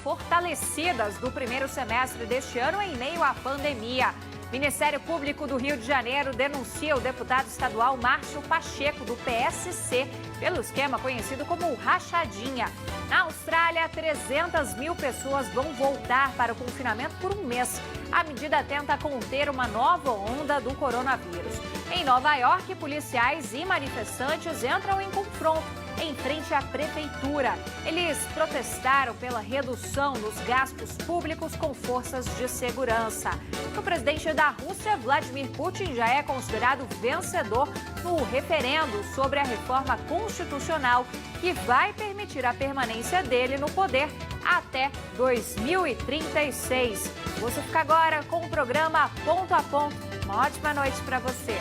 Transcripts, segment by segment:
fortalecidas do primeiro semestre deste ano em meio à pandemia. Ministério Público do Rio de Janeiro denuncia o deputado estadual Márcio Pacheco, do PSC, pelo esquema conhecido como rachadinha. Na Austrália, 300 mil pessoas vão voltar para o confinamento por um mês. A medida tenta conter uma nova onda do coronavírus. Em Nova York, policiais e manifestantes entram em confronto em frente à prefeitura. Eles protestaram pela redução dos gastos públicos com forças de segurança. O presidente da Rússia, Vladimir Putin, já é considerado vencedor no referendo sobre a reforma constitucional que vai permitir a permanência dele no poder até 2036. Você fica agora com o programa Ponto a Ponto. Uma ótima noite para você.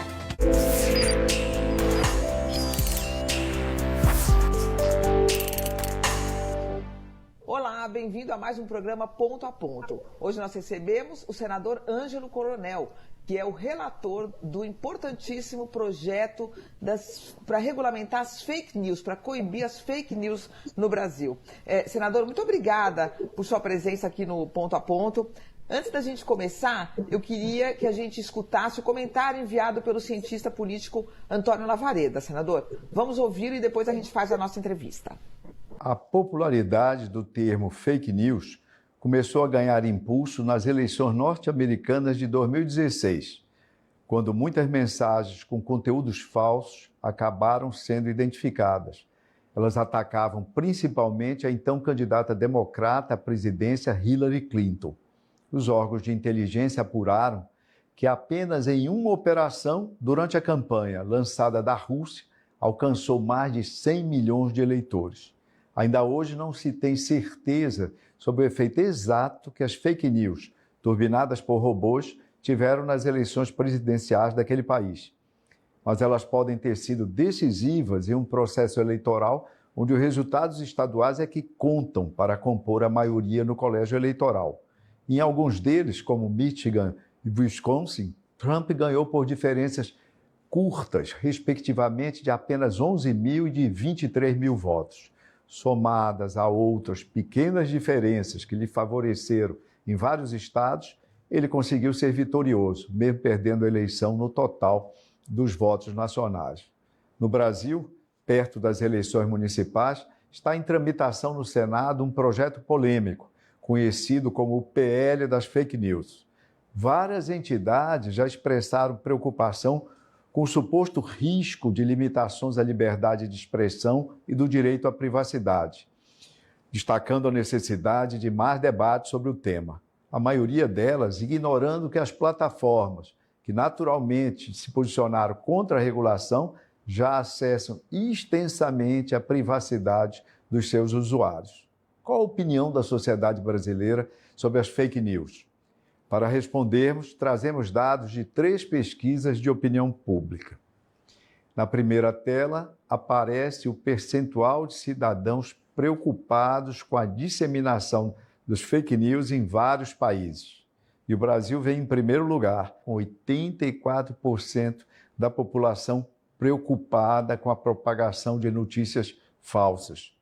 Olá, bem-vindo a mais um programa Ponto a Ponto. Hoje nós recebemos o senador Ângelo Coronel, que é o relator do importantíssimo projeto para regulamentar as fake news, para coibir as fake news no Brasil. Senador, muito obrigada por sua presença aqui no Ponto a Ponto. Antes da gente começar, eu queria que a gente escutasse o comentário enviado pelo cientista político Antônio Lavareda. Senador, vamos ouvi-lo e depois a gente faz a nossa entrevista. A popularidade do termo fake news começou a ganhar impulso nas eleições norte-americanas de 2016, quando muitas mensagens com conteúdos falsos acabaram sendo identificadas. Elas atacavam principalmente a então candidata democrata à presidência Hillary Clinton. Os órgãos de inteligência apuraram que apenas em uma operação durante a campanha lançada da Rússia alcançou mais de 100 milhões de eleitores. Ainda hoje não se tem certeza sobre o efeito exato que as fake news, turbinadas por robôs, tiveram nas eleições presidenciais daquele país. Mas elas podem ter sido decisivas em um processo eleitoral onde os resultados estaduais é que contam para compor a maioria no colégio eleitoral. Em alguns deles, como Michigan e Wisconsin, Trump ganhou por diferenças curtas, respectivamente de apenas 11 mil e de 23 mil votos. Somadas a outras pequenas diferenças que lhe favoreceram em vários estados, ele conseguiu ser vitorioso, mesmo perdendo a eleição no total dos votos nacionais. No Brasil, perto das eleições municipais, está em tramitação no Senado um projeto polêmico, conhecido como o PL das fake news. Várias entidades já expressaram preocupação com o suposto risco de limitações à liberdade de expressão e do direito à privacidade, destacando a necessidade de mais debate sobre o tema. A maioria delas ignorando que as plataformas, que naturalmente se posicionaram contra a regulação, já acessam extensamente a privacidade dos seus usuários. Qual a opinião da sociedade brasileira sobre as fake news? Para respondermos, trazemos dados de 3 pesquisas de opinião pública. Na primeira tela, aparece o percentual de cidadãos preocupados com a disseminação dos fake news em vários países. E o Brasil vem em primeiro lugar, com 84% da população preocupada com a propagação de notícias falsas.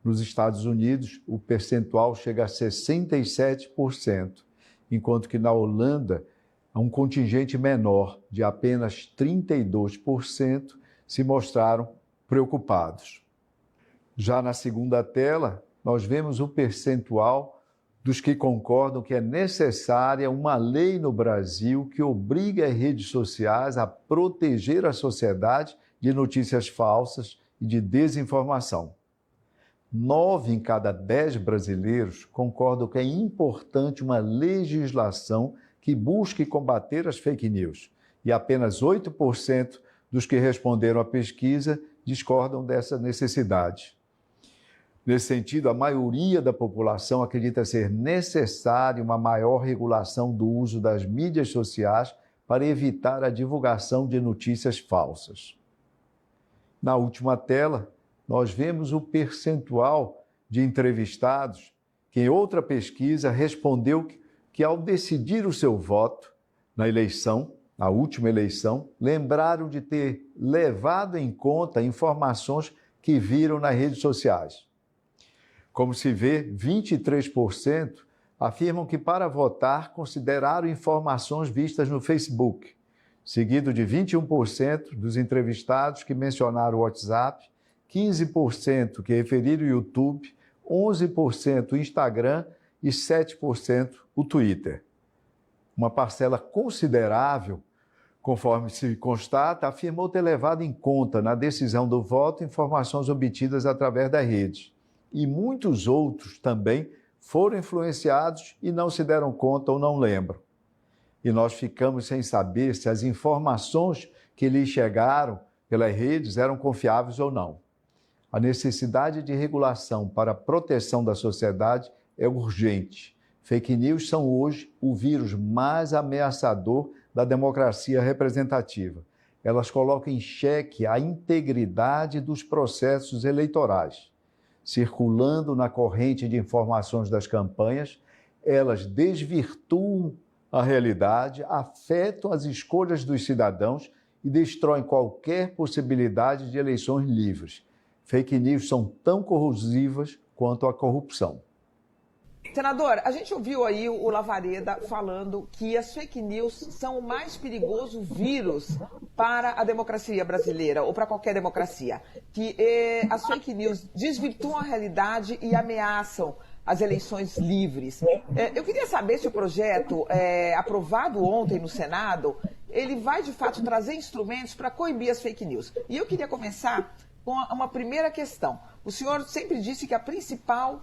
Nos Estados Unidos, o percentual chega a 67%. Enquanto que na Holanda, um contingente menor, de apenas 32%, se mostraram preocupados. Já na segunda tela, nós vemos o percentual dos que concordam que é necessária uma lei no Brasil que obrigue as redes sociais a proteger a sociedade de notícias falsas e de desinformação. 9 em cada 10 brasileiros concordam que é importante uma legislação que busque combater as fake news. E apenas 8% dos que responderam à pesquisa discordam dessa necessidade. Nesse sentido, a maioria da população acredita ser necessária uma maior regulação do uso das mídias sociais para evitar a divulgação de notícias falsas. Na última tela, nós vemos o percentual de entrevistados que, em outra pesquisa, respondeu que ao decidir o seu voto na eleição, na última eleição, lembraram de ter levado em conta informações que viram nas redes sociais. Como se vê, 23% afirmam que para votar consideraram informações vistas no Facebook, seguido de 21% dos entrevistados que mencionaram o WhatsApp, 15% que referiram o YouTube, 11% o Instagram e 7% o Twitter. Uma parcela considerável, conforme se constata, afirmou ter levado em conta na decisão do voto informações obtidas através das redes. E muitos outros também foram influenciados e não se deram conta ou não lembram. E nós ficamos sem saber se as informações que lhes chegaram pelas redes eram confiáveis ou não. A necessidade de regulação para a proteção da sociedade é urgente. Fake news são hoje o vírus mais ameaçador da democracia representativa. Elas colocam em xeque a integridade dos processos eleitorais. Circulando na corrente de informações das campanhas, elas desvirtuam a realidade, afetam as escolhas dos cidadãos e destroem qualquer possibilidade de eleições livres. Fake news são tão corrosivas quanto a corrupção. Senador, a gente ouviu aí o Lavareda falando que as fake news são o mais perigoso vírus para a democracia brasileira, ou para qualquer democracia. Que as fake news desvirtuam a realidade e ameaçam as eleições livres. Eu queria saber se o projeto aprovado ontem no Senado, ele vai de fato trazer instrumentos para coibir as fake news. E eu queria começar com uma primeira questão. O senhor sempre disse que o principal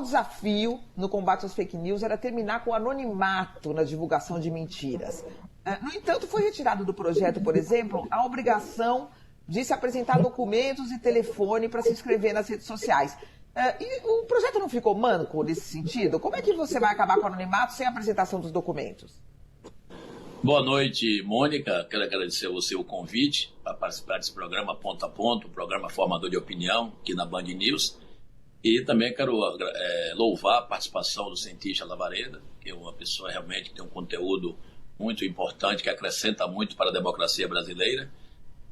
desafio no combate às fake news era terminar com o anonimato na divulgação de mentiras. No entanto, foi retirado do projeto, por exemplo, a obrigação de se apresentar documentos e telefone para se inscrever nas redes sociais. E o projeto não ficou manco nesse sentido? Como é que você vai acabar com o anonimato sem a apresentação dos documentos? Boa noite, Mônica. Quero agradecer a você o convite para participar desse programa Ponto a Ponto, um programa formador de opinião aqui na Band News. E também quero louvar a participação do cientista Lavareda, que é uma pessoa realmente que tem um conteúdo muito importante, que acrescenta muito para a democracia brasileira.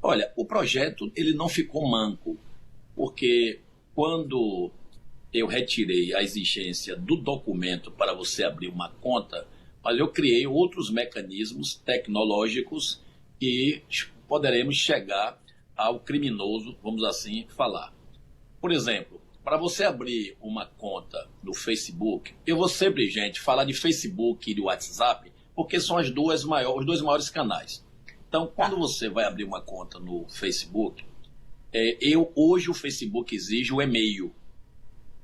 Olha, o projeto ele não ficou manco, porque quando eu retirei a exigência do documento para você abrir uma conta, mas eu criei outros mecanismos tecnológicos que poderemos chegar ao criminoso, vamos assim falar. Por exemplo, para você abrir uma conta no Facebook, eu vou sempre, gente, falar de Facebook e de WhatsApp, porque são os dois maiores canais. Então, quando você vai abrir uma conta no Facebook, hoje o Facebook exige o e-mail.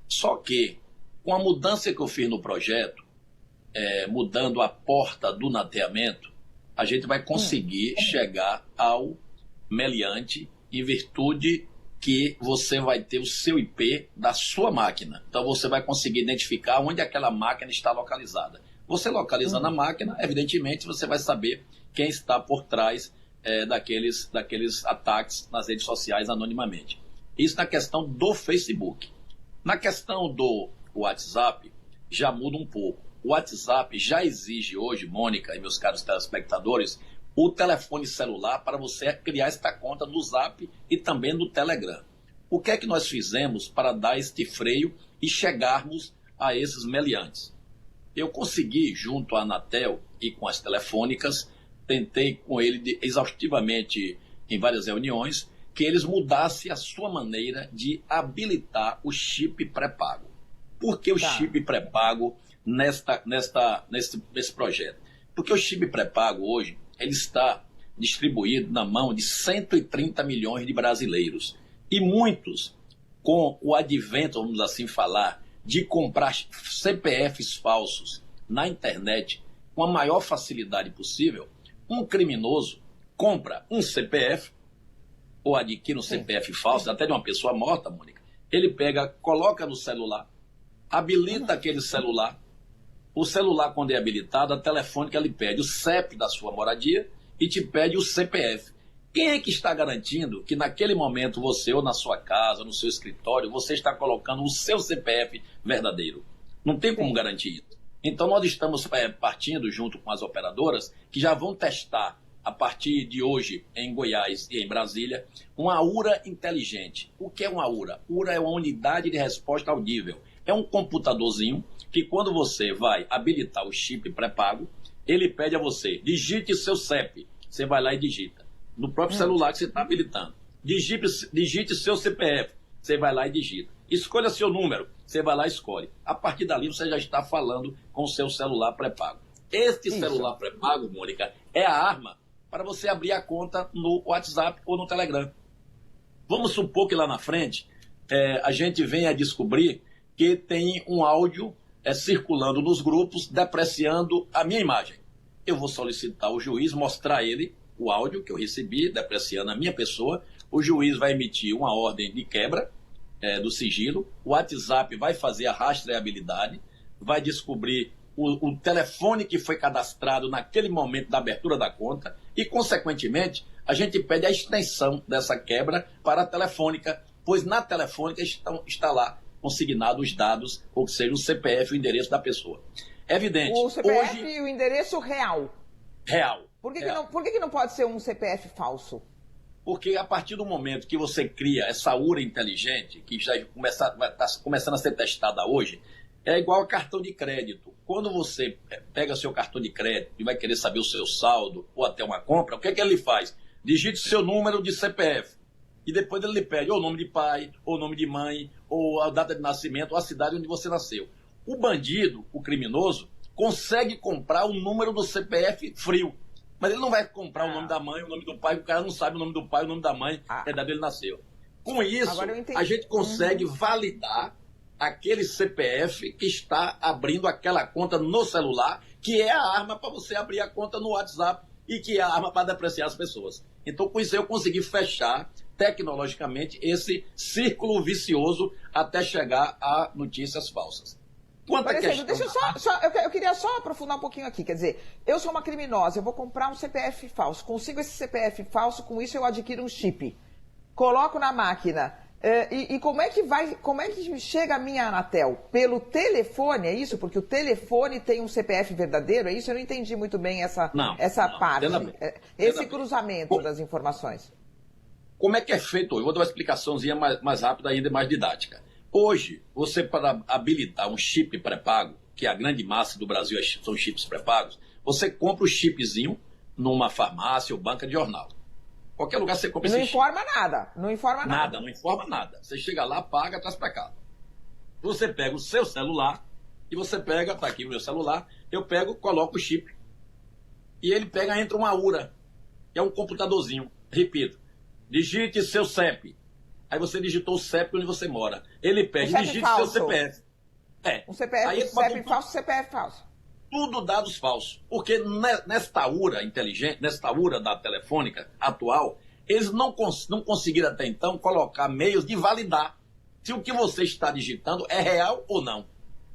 Só que, com a mudança que eu fiz no projeto, mudando a porta do nateamento, a gente vai conseguir chegar ao meliante em virtude que você vai ter o seu IP da sua máquina. Então você vai conseguir identificar onde aquela máquina está localizada. Você localizando a máquina, evidentemente você vai saber quem está por trás daqueles ataques nas redes sociais anonimamente. Isso na questão do Facebook. Na questão do WhatsApp, já muda um pouco. O WhatsApp já exige hoje, Mônica e meus caros telespectadores, o telefone celular para você criar esta conta no Zap e também no Telegram. O que é que nós fizemos para dar este freio e chegarmos a esses meliantes? Eu consegui, junto à Anatel e com as telefônicas, tentei com ele exaustivamente em várias reuniões, que eles mudassem a sua maneira de habilitar o chip pré-pago. Por que o chip pré-pago nesse projeto? Porque o chip pré-pago hoje, ele está distribuído na mão de 130 milhões de brasileiros. E muitos, com o advento, vamos assim falar, de comprar CPFs falsos na internet com a maior facilidade possível, um criminoso compra um CPF ou adquire um CPF falso, até de uma pessoa morta, Mônica. Ele pega, coloca no celular, habilita aquele celular. O celular, quando é habilitado, a telefônica lhe pede o CEP da sua moradia e te pede o CPF. Quem é que está garantindo que naquele momento você, ou na sua casa, no seu escritório, você está colocando o seu CPF verdadeiro? Não tem como garantir isso. Então nós estamos partindo junto com as operadoras que já vão testar a partir de hoje, em Goiás e em Brasília, uma URA inteligente. O que é uma URA? URA é uma unidade de resposta audível. É um computadorzinho que, quando você vai habilitar o chip pré-pago, ele pede a você, digite seu CEP. Você vai lá e digita. No próprio celular que você está habilitando. Digite seu CPF. Você vai lá e digita. Escolha seu número. Você vai lá e escolhe. A partir dali, você já está falando com o seu celular pré-pago. Este celular pré-pago, Mônica, é a arma para você abrir a conta no WhatsApp ou no Telegram. Vamos supor que lá na frente a gente venha a descobrir que tem um áudio circulando nos grupos depreciando a minha imagem. Eu vou solicitar ao juiz, mostrar a ele o áudio que eu recebi, depreciando a minha pessoa. O juiz vai emitir uma ordem de quebra do sigilo. O WhatsApp vai fazer a rastreabilidade, vai descobrir o telefone que foi cadastrado naquele momento da abertura da conta e, consequentemente, a gente pede a extensão dessa quebra para a telefônica, pois na telefônica está lá consignado os dados, ou seja, o CPF, o endereço da pessoa. É evidente. O CPF hoje, e o endereço real. Real. Por que não pode ser um CPF falso? Porque a partir do momento que você cria essa URA inteligente, que já está começando a ser testada hoje, é igual a cartão de crédito. Quando você pega seu cartão de crédito e vai querer saber o seu saldo ou até uma compra, o que é que ele faz? Digite seu número de CPF. E depois ele lhe pede ou o nome de pai, ou o nome de mãe, ou a data de nascimento, ou a cidade onde você nasceu. O bandido, o criminoso, consegue comprar o número do CPF frio. Mas ele não vai comprar o nome da mãe, o nome do pai, o cara não sabe o nome do pai, o nome da mãe, a idade dele nasceu. Com isso, a gente consegue validar aquele CPF que está abrindo aquela conta no celular, que é a arma para você abrir a conta no WhatsApp e que é a arma para depreciar as pessoas. Então, com isso, eu consegui fechar tecnologicamente esse círculo vicioso até chegar a notícias falsas. Eu queria só aprofundar um pouquinho aqui. Quer dizer, eu sou uma criminosa, eu vou comprar um CPF falso. Consigo esse CPF falso, com isso eu adquiro um chip. Coloco na máquina. Como é que chega a minha Anatel? Pelo telefone, é isso? Porque o telefone tem um CPF verdadeiro, é isso? Eu não entendi muito bem essa parte. Esse cruzamento das informações. Como é que é feito? Eu vou dar uma explicaçãozinha mais rápida ainda, mais didática. Hoje, você para habilitar um chip pré-pago, que a grande massa do Brasil são chips pré-pagos, você compra o chipzinho numa farmácia ou banca de jornal. Qualquer lugar você compra esse chip. Não informa nada. Não informa nada. Você chega lá, paga, traz para cá. Você pega o seu celular e você pega, tá aqui o meu celular, eu pego, coloco o chip. E ele pega, entra uma URA, que é um computadorzinho. Repito, digite seu CEP. Aí você digitou o CEP onde você mora. Ele pede, digite seu CPF. Um CEP falso, CPF falso. Tudo dados falsos. Porque nesta URA inteligente, nesta URA da telefônica atual, eles não conseguiram até então colocar meios de validar se o que você está digitando é real ou não.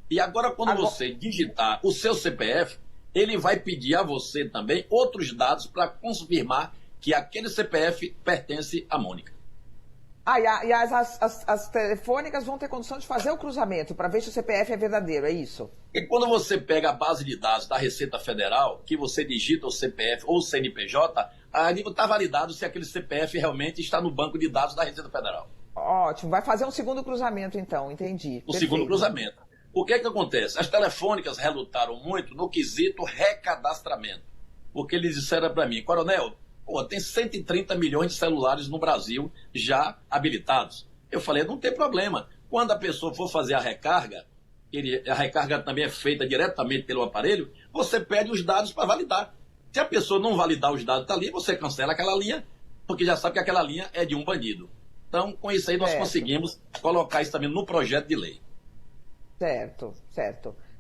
E agora, quando você digitar o seu CPF, ele vai pedir a você também outros dados para confirmar que aquele CPF pertence à Mônica. E as telefônicas vão ter condição de fazer o cruzamento para ver se o CPF é verdadeiro, é isso? E quando você pega a base de dados da Receita Federal, que você digita o CPF ou o CNPJ, ali está validado se aquele CPF realmente está no banco de dados da Receita Federal. Ótimo, vai fazer um segundo cruzamento então, entendi. O segundo cruzamento. O que é que acontece? As telefônicas relutaram muito no quesito recadastramento. Porque eles disseram para mim, coronel, tem 130 milhões de celulares no Brasil já habilitados. Eu falei, não tem problema. Quando a pessoa for fazer a recarga também é feita diretamente pelo aparelho, você pede os dados para validar. Se a pessoa não validar os dados dali, você cancela aquela linha, porque já sabe que aquela linha é de um bandido. Então, com isso aí, nós conseguimos colocar isso também no projeto de lei. Certo.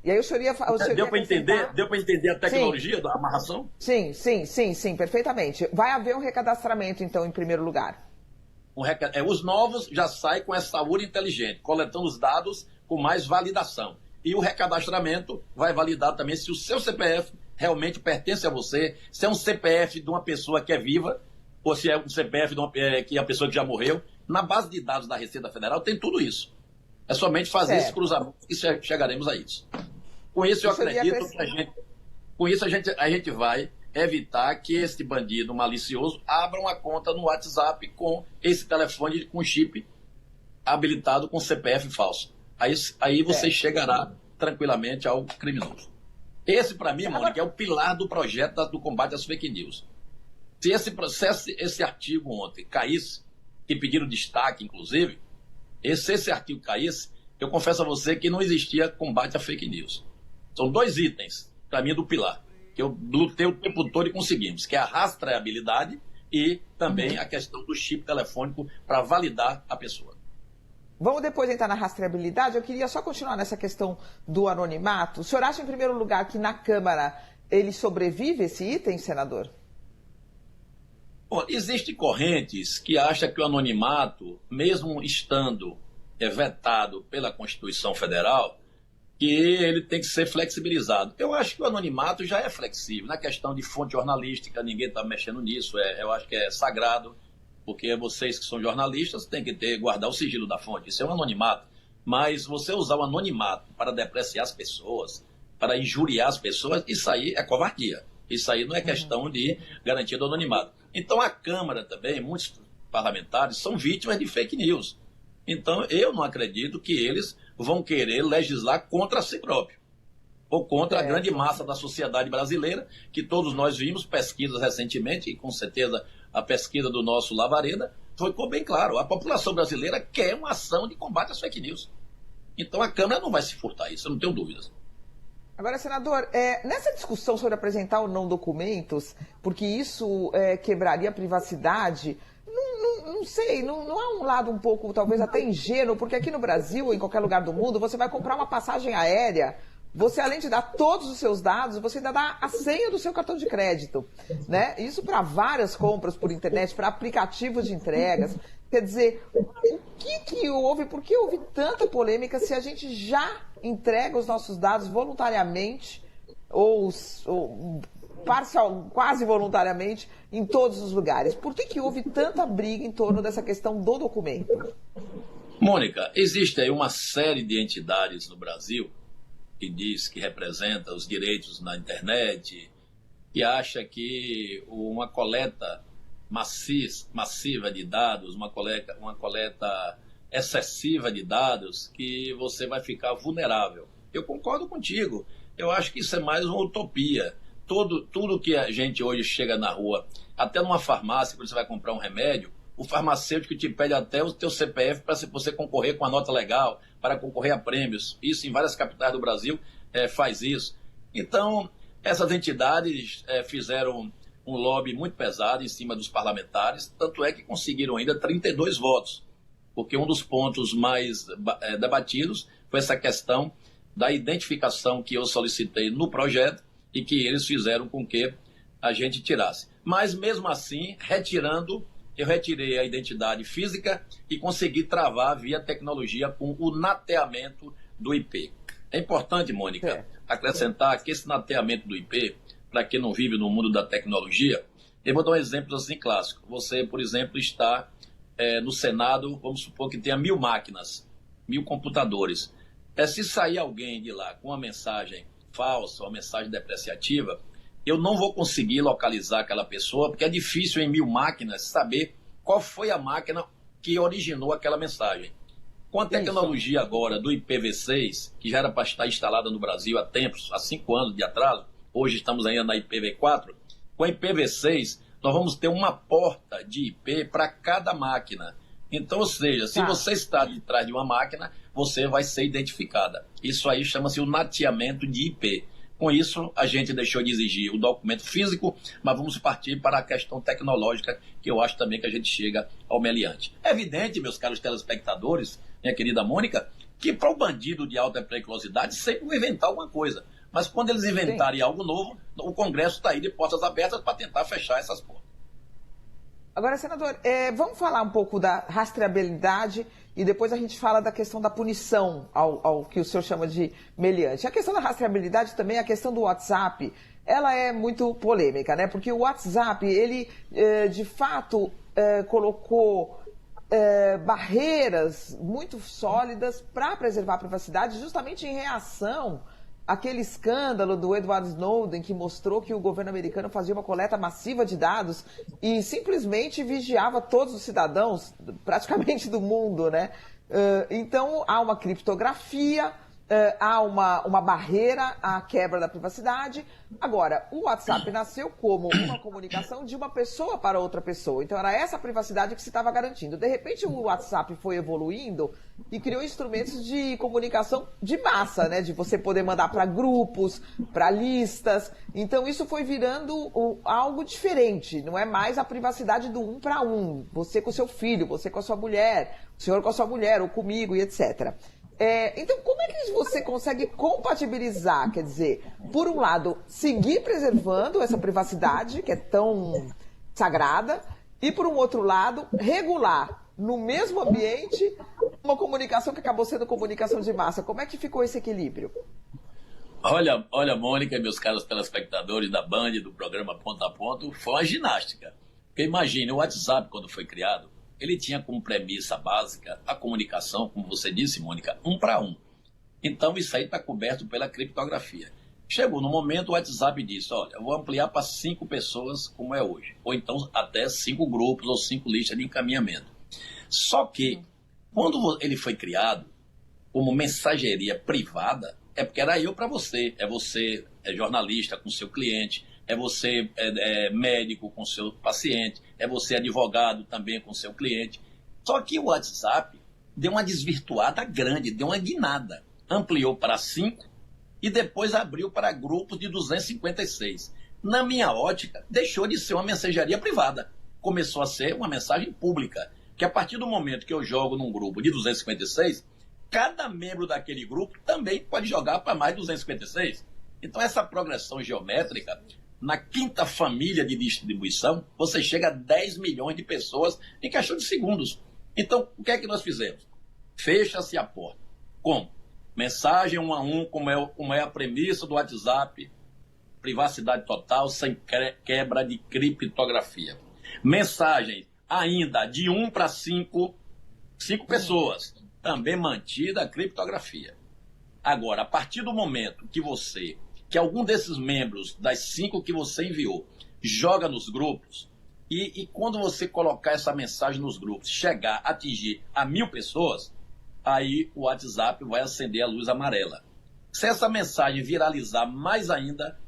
E aí o senhor ia... Deu para entender a tecnologia da amarração? Sim, perfeitamente. Vai haver um recadastramento, então, em primeiro lugar. Os novos já saem com essa URA inteligente, coletando os dados com mais validação. E o recadastramento vai validar também se o seu CPF realmente pertence a você, se é um CPF de uma pessoa que é viva, ou se é um CPF que é a pessoa que já morreu. Na base de dados da Receita Federal tem tudo isso. É somente fazer esse cruzamento e chegaremos a isso. Com isso, eu acredito que a gente vai evitar que esse bandido malicioso abra uma conta no WhatsApp com esse telefone com chip habilitado com CPF falso. Aí você chegará tranquilamente ao criminoso. Esse, para mim, Mônica, é o pilar do projeto do combate às fake news. Se esse artigo ontem caísse, que pediram destaque, inclusive, se esse artigo caísse, eu confesso a você que não existia combate à fake news. São 2 itens, para mim, do pilar, que eu lutei o tempo todo e conseguimos, que é a rastreabilidade e também a questão do chip telefônico para validar a pessoa. Vamos depois entrar na rastreabilidade. Eu queria só continuar nessa questão do anonimato. O senhor acha, em primeiro lugar, que na Câmara ele sobrevive, esse item, senador? Bom, existem correntes que acham que o anonimato, mesmo estando vetado pela Constituição Federal, que ele tem que ser flexibilizado. Eu acho que o anonimato já é flexível. Na questão de fonte jornalística, ninguém está mexendo nisso. Eu acho que é sagrado, porque vocês que são jornalistas têm que guardar o sigilo da fonte. Isso é um anonimato. Mas você usar o anonimato para depreciar as pessoas, para injuriar as pessoas, isso aí é covardia. Isso aí não é questão de garantia do anonimato. Então a Câmara também, muitos parlamentares, são vítimas de fake news. Então eu não acredito que eles vão querer legislar contra si próprio, ou contra a grande massa da sociedade brasileira, que todos nós vimos pesquisas recentemente, e com certeza a pesquisa do nosso Lavareda ficou bem claro, a população brasileira quer uma ação de combate às fake news. Então a Câmara não vai se furtar isso, eu não tenho dúvidas. Agora, senador, nessa discussão sobre apresentar ou não documentos, porque isso quebraria a privacidade, não sei, não há um lado um pouco, talvez até ingênuo, porque aqui no Brasil ou em qualquer lugar do mundo, você vai comprar uma passagem aérea, você além de dar todos os seus dados, você ainda dá a senha do seu cartão de crédito, né? Isso para várias compras por internet, para aplicativos de entregas. Quer dizer, o que houve, por que houve tanta polêmica se a gente já entrega os nossos dados voluntariamente ou quase voluntariamente em todos os lugares? Por que houve tanta briga em torno dessa questão do documento? Mônica, existe aí uma série de entidades no Brasil que diz que representa os direitos na internet, que acha que uma coleta massiva de dados, uma coleta excessiva de dados, que você vai ficar vulnerável. Eu concordo contigo. Eu acho que isso é mais uma utopia. Tudo que a gente hoje chega na rua, até numa farmácia, quando você vai comprar um remédio, o farmacêutico te pede até o teu CPF para você concorrer com a nota legal, para concorrer a prêmios. Isso em várias capitais do Brasil faz isso. Então, essas entidades fizeram um lobby muito pesado em cima dos parlamentares, tanto é que conseguiram ainda 32 votos, porque um dos pontos mais debatidos foi essa questão da identificação que eu solicitei no projeto e que eles fizeram com que a gente tirasse. Mas, mesmo assim, eu retirei a identidade física e consegui travar via tecnologia com o nateamento do IP. É importante, Mônica, acrescentar que esse nateamento do IP, para quem não vive no mundo da tecnologia, eu vou dar um exemplo assim clássico. Você, por exemplo, está no Senado, vamos supor que tenha 1000 máquinas, 1000 computadores. Se sair alguém de lá com uma mensagem falsa, uma mensagem depreciativa, eu não vou conseguir localizar aquela pessoa, porque é difícil em 1000 máquinas saber qual foi a máquina que originou aquela mensagem. Com a tecnologia agora do IPv6, que já era para estar instalada no Brasil há tempos, há 5 anos de atraso, hoje estamos ainda na IPv4, com a IPv6 nós vamos ter uma porta de IP para cada máquina. Então, ou seja, se você está de trás de uma máquina, você vai ser identificada. Isso aí chama-se o nateamento de IP. Com isso, a gente deixou de exigir o documento físico, mas vamos partir para a questão tecnológica, que eu acho também que a gente chega ao meliante. É evidente, meus caros telespectadores, minha querida Mônica, que para o bandido de alta periculosidade sempre vai inventar alguma coisa. Mas quando eles inventarem algo novo, o Congresso está aí de portas abertas para tentar fechar essas portas. Agora, senador, vamos falar um pouco da rastreabilidade e depois a gente fala da questão da punição ao que o senhor chama de meliante. A questão da rastreabilidade também, a questão do WhatsApp, ela é muito polêmica, né? Porque o WhatsApp, ele de fato colocou barreiras muito sólidas para preservar a privacidade, justamente em reação aquele escândalo do Edward Snowden, que mostrou que o governo americano fazia uma coleta massiva de dados e simplesmente vigiava todos os cidadãos, praticamente do mundo, né? Então, há uma criptografia, há uma barreira à quebra da privacidade. Agora, o WhatsApp nasceu como uma comunicação de uma pessoa para outra pessoa. Então, era essa privacidade que se estava garantindo. De repente, o WhatsApp foi evoluindo e criou instrumentos de comunicação de massa, né? De você poder mandar para grupos, para listas. Então, isso foi virando algo diferente. Não é mais a privacidade do um para um. Você com o seu filho, você com a sua mulher, o senhor com a sua mulher, ou comigo, e etc. Então, como é que você consegue compatibilizar, quer dizer, por um lado, seguir preservando essa privacidade, que é tão sagrada, e por um outro lado, regular no mesmo ambiente uma comunicação que acabou sendo comunicação de massa? Como é que ficou esse equilíbrio? Olha, Mônica e meus caros telespectadores da Band, do programa Ponto a Ponto, foi uma ginástica. Porque imagine, o WhatsApp, quando foi criado, ele tinha como premissa básica a comunicação, como você disse, Mônica, um para um. Então, isso aí está coberto pela criptografia. Chegou no momento, o WhatsApp disse, olha, eu vou ampliar para 5 pessoas, como é hoje. Ou então, até 5 grupos ou 5 listas de encaminhamento. Só que, quando ele foi criado, como mensageria privada, é porque era eu para você. Você é jornalista com seu cliente, é você médico com seu paciente, é você advogado também com seu cliente. Só que o WhatsApp deu uma desvirtuada grande, deu uma guinada. Ampliou para 5 e depois abriu para grupos de 256. Na minha ótica, deixou de ser uma mensageria privada. Começou a ser uma mensagem pública. Que a partir do momento que eu jogo num grupo de 256, cada membro daquele grupo também pode jogar para mais 256. Então essa progressão geométrica, na 5ª família de distribuição, você chega a 10 milhões de pessoas em questão de segundos. Então, o que é que nós fizemos? Fecha-se a porta. Como? Mensagem 1 a 1, como é a premissa do WhatsApp, privacidade total, sem quebra de criptografia. Mensagem ainda de 1 para 5 pessoas, também mantida a criptografia. Agora, a partir do momento que algum desses membros das 5 que você enviou joga nos grupos, e quando você colocar essa mensagem nos grupos, chegar a atingir a 1000 pessoas, aí o WhatsApp vai acender a luz amarela. Se essa mensagem viralizar mais ainda,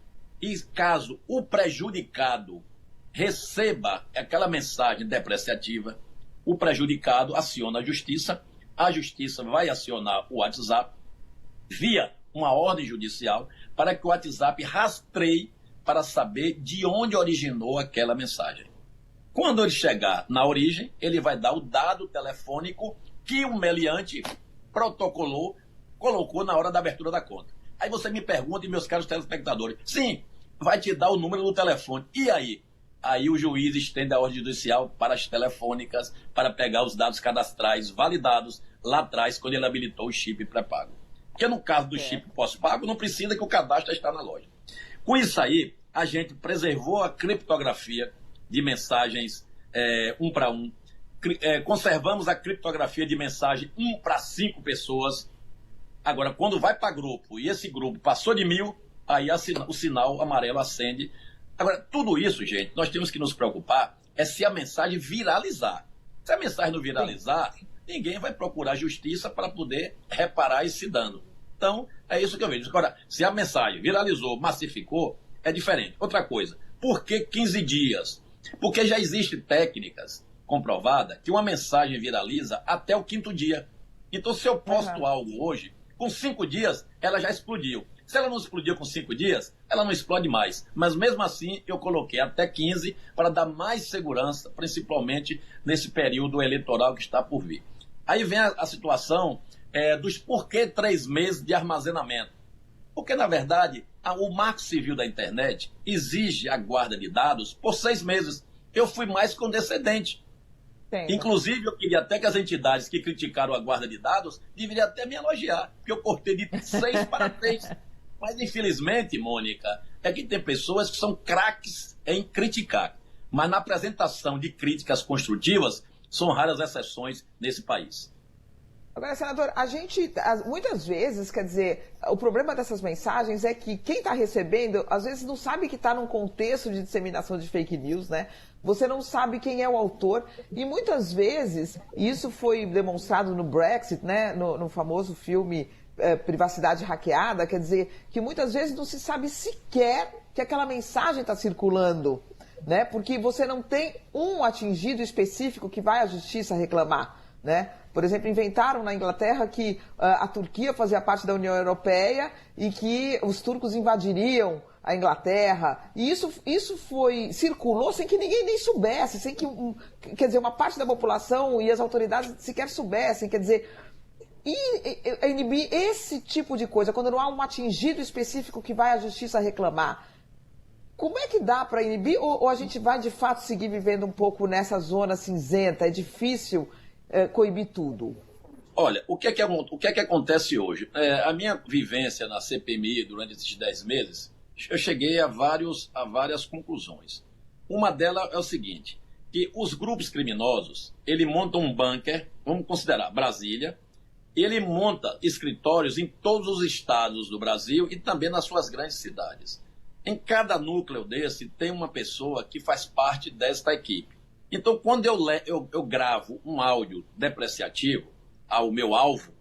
e caso o prejudicado receba aquela mensagem depreciativa, o prejudicado aciona a justiça vai acionar o WhatsApp via uma ordem judicial para que o WhatsApp rastreie para saber de onde originou aquela mensagem. Quando ele chegar na origem, ele vai dar o dado telefônico que o meliante colocou na hora da abertura da conta. Aí você me pergunta, e meus caros telespectadores, sim, vai te dar o número do telefone. E aí? Aí o juiz estende a ordem judicial para as telefônicas, para pegar os dados cadastrais validados lá atrás, quando ele habilitou o chip pré-pago. Porque no caso do chip pós-pago, não precisa que o cadastro está na loja. Com isso aí, a gente preservou a criptografia de mensagens 1 para 1. Conservamos a criptografia de mensagem 1 para 5 pessoas. Agora, quando vai para grupo e esse grupo passou de 1000, aí o sinal amarelo acende. Agora, tudo isso, gente, nós temos que nos preocupar se a mensagem viralizar. Se a mensagem não viralizar, ninguém vai procurar justiça para poder reparar esse dano. Então, é isso que eu vejo. Agora, se a mensagem viralizou, massificou, é diferente. Outra coisa, por que 15 dias? Porque já existem técnicas comprovadas que uma mensagem viraliza até o 5º dia. Então, se eu posto algo hoje, com 5 dias, ela já explodiu. Se ela não explodiu com 5 dias, ela não explode mais. Mas mesmo assim, eu coloquei até 15 para dar mais segurança, principalmente nesse período eleitoral que está por vir. Aí vem a situação dos porquê 3 meses de armazenamento. Porque, na verdade, o Marco Civil da Internet exige a guarda de dados por 6 meses. Eu fui mais condescendente. Inclusive, eu queria até que as entidades que criticaram a guarda de dados deveriam até me elogiar, porque eu cortei de 6 para 3. Mas, infelizmente, Mônica, é que tem pessoas que são craques em criticar. Mas na apresentação de críticas construtivas, são raras exceções nesse país. Agora, senador, muitas vezes, quer dizer, o problema dessas mensagens é que quem está recebendo, às vezes não sabe que está num contexto de disseminação de fake news, né? Você não sabe quem é o autor e muitas vezes, isso foi demonstrado no Brexit, né? No famoso filme Privacidade Hackeada, quer dizer, que muitas vezes não se sabe sequer que aquela mensagem está circulando, né? Porque você não tem um atingido específico que vai à justiça reclamar, né? Por exemplo, inventaram na Inglaterra que a Turquia fazia parte da União Europeia e que os turcos invadiriam a Inglaterra. E isso circulou sem que ninguém nem soubesse, sem que, quer dizer, uma parte da população e as autoridades sequer soubessem. Quer dizer, e inibir esse tipo de coisa, quando não há um atingido específico que vai à justiça reclamar, como é que dá para inibir? Ou a gente vai, de fato, seguir vivendo um pouco nessa zona cinzenta? É difícil coibir tudo? Olha, o que é que acontece hoje? A minha vivência na CPMI durante esses 10 meses, eu cheguei a várias conclusões. Uma delas é o seguinte, que os grupos criminosos, ele montam um bunker, vamos considerar Brasília, ele monta escritórios em todos os estados do Brasil e também nas suas grandes cidades. Em cada núcleo desse tem uma pessoa que faz parte desta equipe. Então, quando eu gravo um áudio depreciativo ao meu alvo,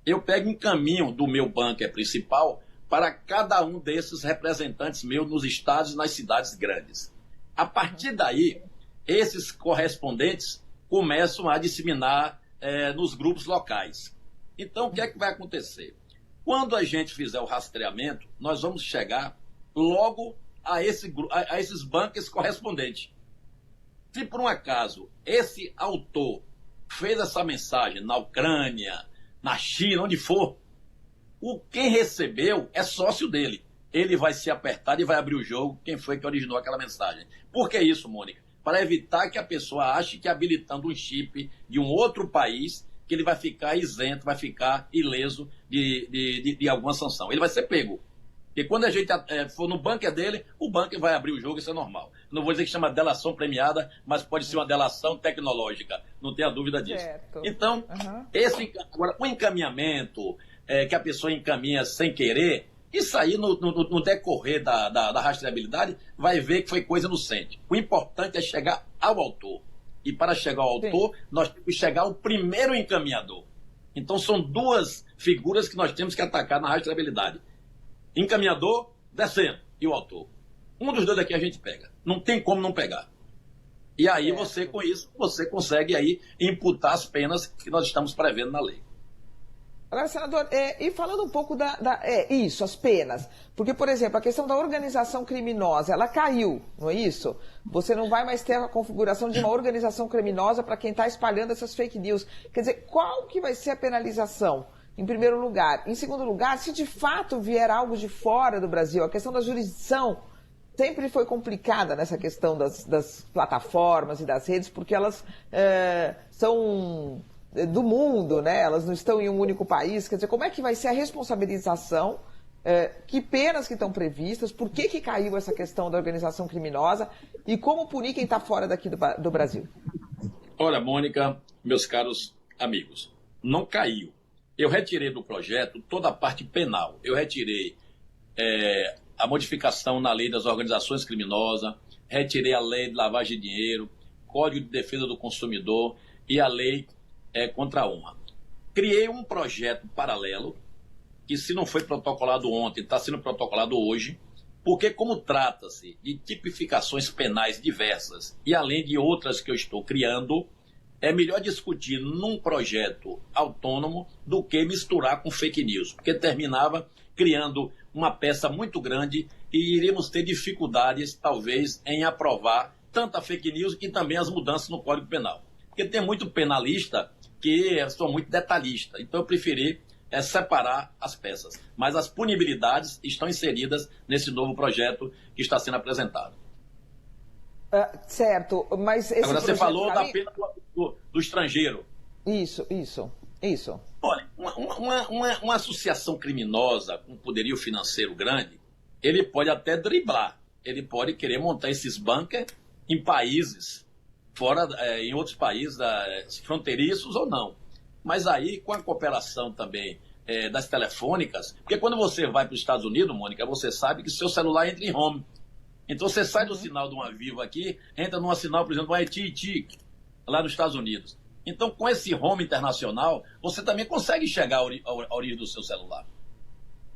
eu pego um caminho do meu bunker principal para cada um desses representantes meus nos estados e nas cidades grandes. A partir daí, esses correspondentes começam a disseminar nos grupos locais. Então, o que é que vai acontecer? Quando a gente fizer o rastreamento, nós vamos chegar logo a esses bunkers correspondentes. Se por um acaso esse autor fez essa mensagem na Ucrânia, na China, onde for, quem recebeu é sócio dele. Ele vai se apertar e vai abrir o jogo quem foi que originou aquela mensagem. Por que isso, Mônica? Para evitar que a pessoa ache que habilitando um chip de um outro país, que ele vai ficar isento, vai ficar ileso de alguma sanção. Ele vai ser pego. E quando a gente for no bunker dele, o bunker vai abrir o jogo, isso é normal. Não vou dizer que chama delação premiada, mas pode ser uma delação tecnológica, não tenha dúvida disso. Certo. Então, agora, o encaminhamento que a pessoa encaminha sem querer, isso aí no decorrer da rastreabilidade vai ver que foi coisa inocente. O importante é chegar ao autor. E para chegar ao autor, nós temos que chegar ao primeiro encaminhador. Então são duas figuras que nós temos que atacar na rastreabilidade. Encaminhador, descendo, e o autor. Um dos dois aqui a gente pega. Não tem como não pegar. E aí você, com isso, você consegue aí imputar as penas que nós estamos prevendo na lei. Agora, senador, e falando um pouco as penas. Porque, por exemplo, a questão da organização criminosa, ela caiu, não é isso? Você não vai mais ter a configuração de uma organização criminosa para quem está espalhando essas fake news. Quer dizer, qual que vai ser a penalização? Em primeiro lugar. Em segundo lugar, se de fato vier algo de fora do Brasil, a questão da jurisdição sempre foi complicada nessa questão das plataformas e das redes, porque elas são do mundo, né? Elas não estão em um único país. Quer dizer, como é que vai ser a responsabilização? Que penas que estão previstas? Por que caiu essa questão da organização criminosa? E como punir quem está fora daqui do Brasil? Olha, Mônica, meus caros amigos, não caiu. Eu retirei do projeto toda a parte penal. Eu retirei a modificação na lei das organizações criminosas, retirei a lei de lavagem de dinheiro, Código de Defesa do Consumidor e a lei contra a honra. Criei um projeto paralelo, que se não foi protocolado ontem, está sendo protocolado hoje, porque como trata-se de tipificações penais diversas e além de outras que eu estou criando, é melhor discutir num projeto autônomo do que misturar com fake news, porque terminava criando uma peça muito grande e iríamos ter dificuldades, talvez, em aprovar tanta fake news e também as mudanças no Código Penal. Porque tem muito penalista que são muito detalhista, então eu preferi separar as peças. Mas as punibilidades estão inseridas nesse novo projeto que está sendo apresentado. Certo, mas esse agora você falou da pena do estrangeiro. Isso. Olha, uma associação criminosa com poderio financeiro grande, ele pode até driblar, ele pode querer montar esses bunkers em países, em outros países fronteiriços ou não. Mas aí, com a cooperação também das telefônicas, porque quando você vai para os Estados Unidos, Mônica, você sabe que seu celular entra em home. Então você sai do sinal de uma Vivo aqui, entra numa sinal, por exemplo, de uma AT&T, lá nos Estados Unidos. Então, com esse home internacional, você também consegue chegar à origem do seu celular,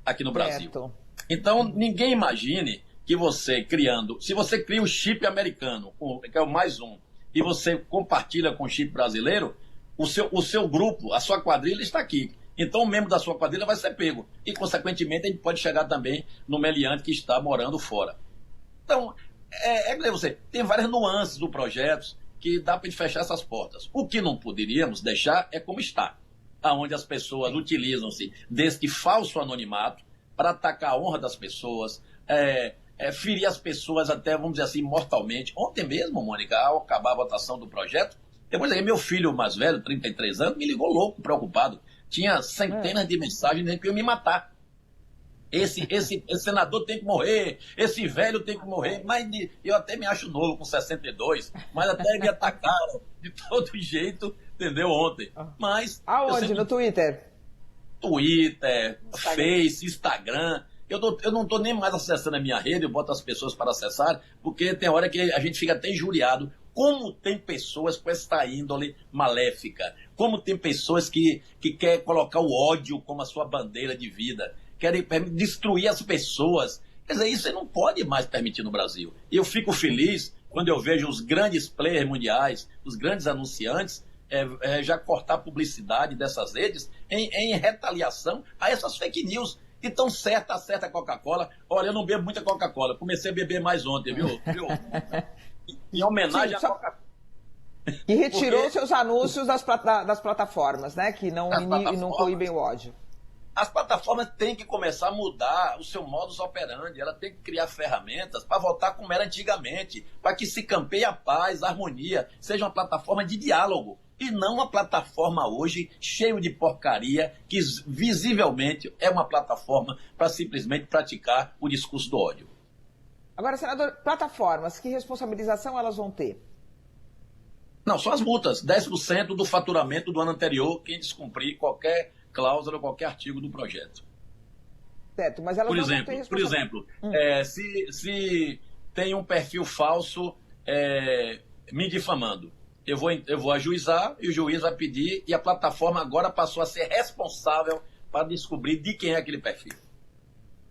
aqui no Brasil. Certo. Então, ninguém imagine que você criando, se você cria o chip americano, que é o mais um, e você compartilha com o chip brasileiro, o seu grupo, a sua quadrilha está aqui. Então, o membro da sua quadrilha vai ser pego. E, consequentemente, a gente pode chegar também no meliante que está morando fora. Então, você tem várias nuances do projeto que dá para a gente fechar essas portas. O que não poderíamos deixar é como está, onde as pessoas utilizam-se deste falso anonimato para atacar a honra das pessoas, ferir as pessoas até, vamos dizer assim, mortalmente. Ontem mesmo, Mônica, ao acabar a votação do projeto, depois aí meu filho mais velho, 33 anos, me ligou louco, preocupado. Tinha centenas de mensagens dizendo que iam me matar. Esse senador tem que morrer, esse velho tem que morrer, mas eu até me acho novo com 62, mas até me atacaram de todo jeito, entendeu, ontem. Mas aonde? No Twitter? Twitter, Face, Instagram. Eu não estou nem mais acessando a minha rede, eu boto as pessoas para acessar, porque tem hora que a gente fica até injuriado. Como tem pessoas com essa índole maléfica, como tem pessoas que querem colocar o ódio como a sua bandeira de vida, querem destruir as pessoas. Quer dizer, isso você não pode mais permitir no Brasil. E eu fico feliz quando eu vejo os grandes players mundiais, os grandes anunciantes, já cortar a publicidade dessas redes em retaliação a essas fake news. Então, certa a Coca-Cola. Olha, eu não bebo muita Coca-Cola, comecei a beber mais ontem, viu? Em homenagem à Coca-Cola. E retirou seus anúncios das plataformas, né? Que não coíbem o ódio. As plataformas têm que começar a mudar o seu modus operandi. Ela tem que criar ferramentas para votar como era antigamente, para que se campeie a paz, a harmonia, seja uma plataforma de diálogo. E não uma plataforma hoje cheia de porcaria, que visivelmente é uma plataforma para simplesmente praticar o discurso do ódio. Agora, senador, plataformas, que responsabilização elas vão ter? Não, são as multas. 10% do faturamento do ano anterior, quem descumprir qualquer cláusula ou qualquer artigo do projeto. Certo, mas elas não vão ter responsabilidade. Por exemplo, se tem um perfil falso me difamando, eu vou ajuizar e o juiz vai pedir, e a plataforma agora passou a ser responsável para descobrir de quem é aquele perfil.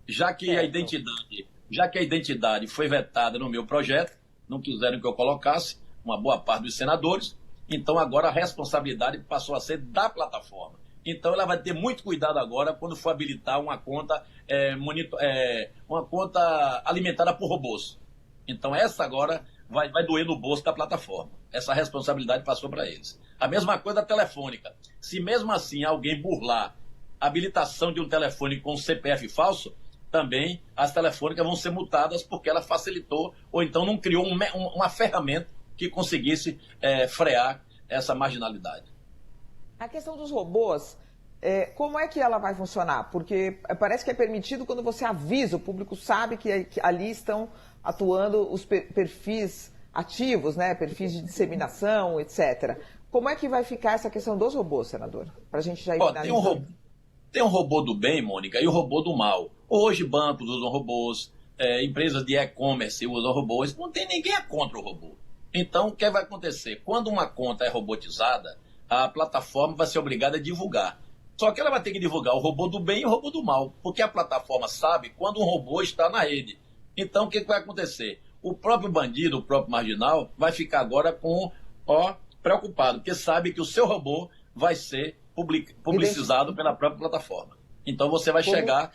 Já que a identidade foi vetada no meu projeto, não quiseram que eu colocasse, uma boa parte dos senadores, então agora a responsabilidade passou a ser da plataforma. Então ela vai ter muito cuidado agora quando for habilitar uma conta, uma conta alimentada por robôs. Então essa agora vai doer no bolso da plataforma. Essa responsabilidade passou para eles. A mesma coisa da telefônica. Se mesmo assim alguém burlar a habilitação de um telefone com CPF falso, também as telefônicas vão ser multadas porque ela facilitou ou então não criou uma ferramenta que conseguisse frear essa marginalidade. A questão dos robôs, como é que ela vai funcionar? Porque parece que é permitido quando você avisa, o público sabe que ali estão atuando os perfis ativos, né? Perfis de disseminação, etc. Como é que vai ficar essa questão dos robôs, senador? Para a gente já ir finalizando. Tem um robô do bem, Mônica, e o robô do mal. Hoje bancos usam robôs, empresas de e-commerce usam robôs, não tem ninguém contra o robô. Então, o que vai acontecer? Quando uma conta é robotizada, a plataforma vai ser obrigada a divulgar. Só que ela vai ter que divulgar o robô do bem e o robô do mal, porque a plataforma sabe quando um robô está na rede. Então, o que vai acontecer? O próprio bandido, o próprio marginal, vai ficar agora preocupado, porque sabe que o seu robô vai ser publicizado pela própria plataforma. Então, você vai chegar...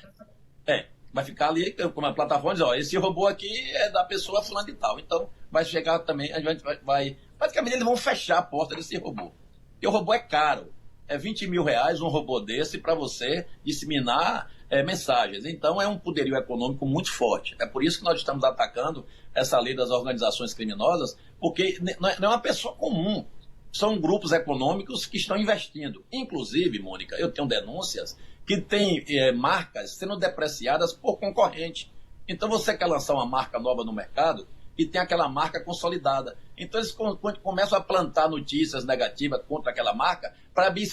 vai ficar ali com a plataforma e dizer, esse robô aqui é da pessoa fulano de tal. Então, vai chegar também, a gente vai... Praticamente, eles vão fechar a porta desse robô. E o robô é caro. É 20 mil reais um robô desse para você disseminar mensagens. Então, é um poderio econômico muito forte. É por isso que nós estamos atacando essa lei das organizações criminosas, porque não é uma pessoa comum. São grupos econômicos que estão investindo. Inclusive, Mônica, eu tenho denúncias que tem marcas sendo depreciadas por concorrente. Então, você quer lançar uma marca nova no mercado e tem aquela marca consolidada. Então eles começam a plantar notícias negativas contra aquela marca para abrir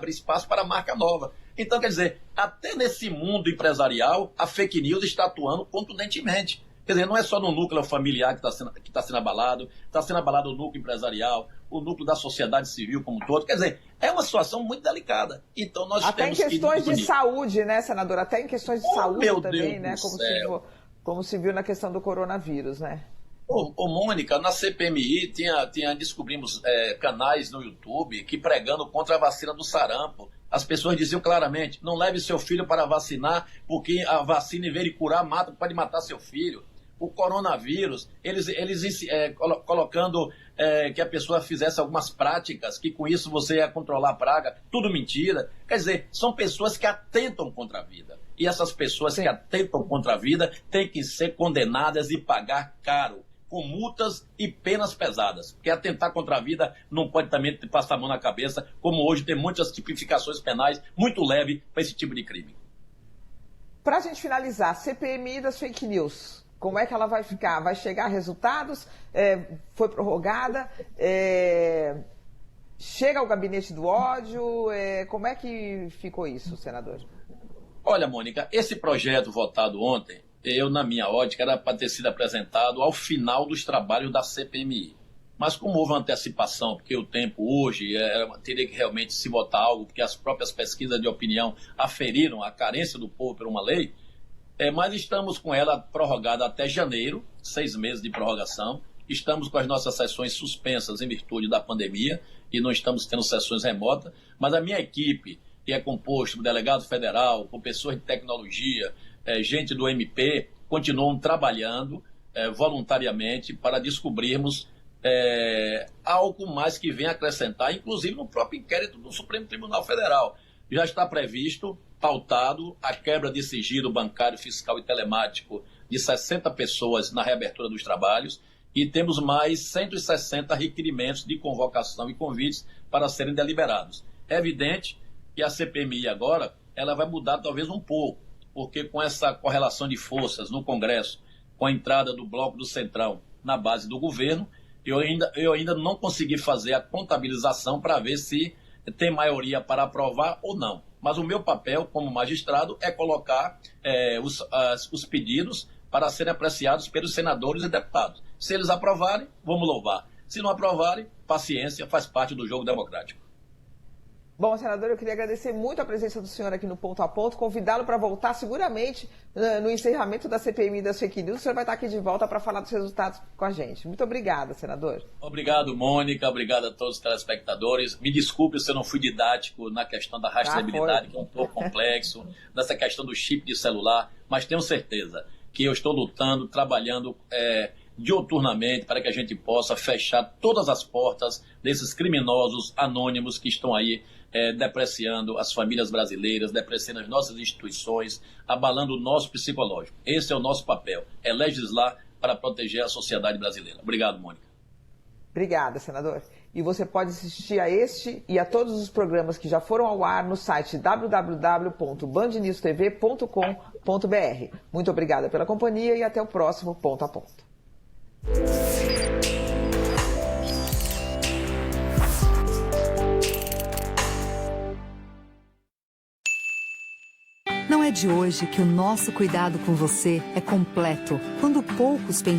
espaço para a marca nova. Então, quer dizer, até nesse mundo empresarial, a fake news está atuando contundentemente. Quer dizer, não é só no núcleo familiar que está sendo abalado, está sendo abalado o núcleo empresarial, o núcleo da sociedade civil como um todo. Quer dizer, é uma situação muito delicada. Então nós até temos em questões de saúde, né, senador? Até em questões de saúde também, né? Como se viu na questão do coronavírus, né? Ô, Mônica, na CPMI descobrimos canais no YouTube que pregando contra a vacina do sarampo. As pessoas diziam claramente, não leve seu filho para vacinar, porque a vacina, em vez de curar, pode matar seu filho. O coronavírus, eles colocando que a pessoa fizesse algumas práticas, que com isso você ia controlar a praga, tudo mentira. Quer dizer, são pessoas que atentam contra a vida. E essas pessoas que atentam contra a vida têm que ser condenadas e pagar caro, com multas e penas pesadas. Porque atentar contra a vida não pode também passar a mão na cabeça, como hoje tem muitas tipificações penais muito leves para esse tipo de crime. Para a gente finalizar, CPMI das fake news. Como é que ela vai ficar? Vai chegar resultados? Foi prorrogada? Chega ao gabinete do ódio? Como é que ficou isso, senador? Olha, Mônica, esse projeto votado ontem, na minha ótica, era para ter sido apresentado ao final dos trabalhos da CPMI. Mas como houve uma antecipação, porque o tempo hoje teria que realmente se votar algo, porque as próprias pesquisas de opinião aferiram a carência do povo por uma lei, mas estamos com ela prorrogada até janeiro, 6 meses de prorrogação. Estamos com as nossas sessões suspensas em virtude da pandemia e não estamos tendo sessões remotas. Mas a minha equipe, que é composta por delegado federal, por pessoas de tecnologia, gente do MP, continuam trabalhando voluntariamente para descobrirmos algo mais que venha acrescentar, inclusive no próprio inquérito do Supremo Tribunal Federal. Já está previsto, pautado, a quebra de sigilo bancário, fiscal e telemático de 60 pessoas na reabertura dos trabalhos e temos mais 160 requerimentos de convocação e convites para serem deliberados. É evidente que a CPMI agora ela vai mudar talvez um pouco, porque com essa correlação de forças no Congresso, com a entrada do Bloco do Centrão na base do governo, eu ainda não consegui fazer a contabilização para ver se tem maioria para aprovar ou não. Mas o meu papel como magistrado é colocar os pedidos para serem apreciados pelos senadores e deputados. Se eles aprovarem, vamos louvar. Se não aprovarem, paciência, faz parte do jogo democrático. Bom, senador, eu queria agradecer muito a presença do senhor aqui no Ponto a Ponto, convidá-lo para voltar seguramente no encerramento da CPMI das fake news. O senhor vai estar aqui de volta para falar dos resultados com a gente. Muito obrigada, senador. Obrigado, Mônica. Obrigado a todos os telespectadores. Me desculpe se eu não fui didático na questão da rastreabilidade, que é um pouco complexo, nessa questão do chip de celular, mas tenho certeza que eu estou lutando, trabalhando diuturnamente para que a gente possa fechar todas as portas desses criminosos anônimos que estão aí depreciando as famílias brasileiras, depreciando as nossas instituições, abalando o nosso psicológico. Esse é o nosso papel, é legislar para proteger a sociedade brasileira. Obrigado, Mônica. Obrigada, senador. E você pode assistir a este e a todos os programas que já foram ao ar no site www.bandnewstv.com.br. Muito obrigada pela companhia e até o próximo Ponto a Ponto. Não é de hoje que o nosso cuidado com você é completo. Quando poucos pensam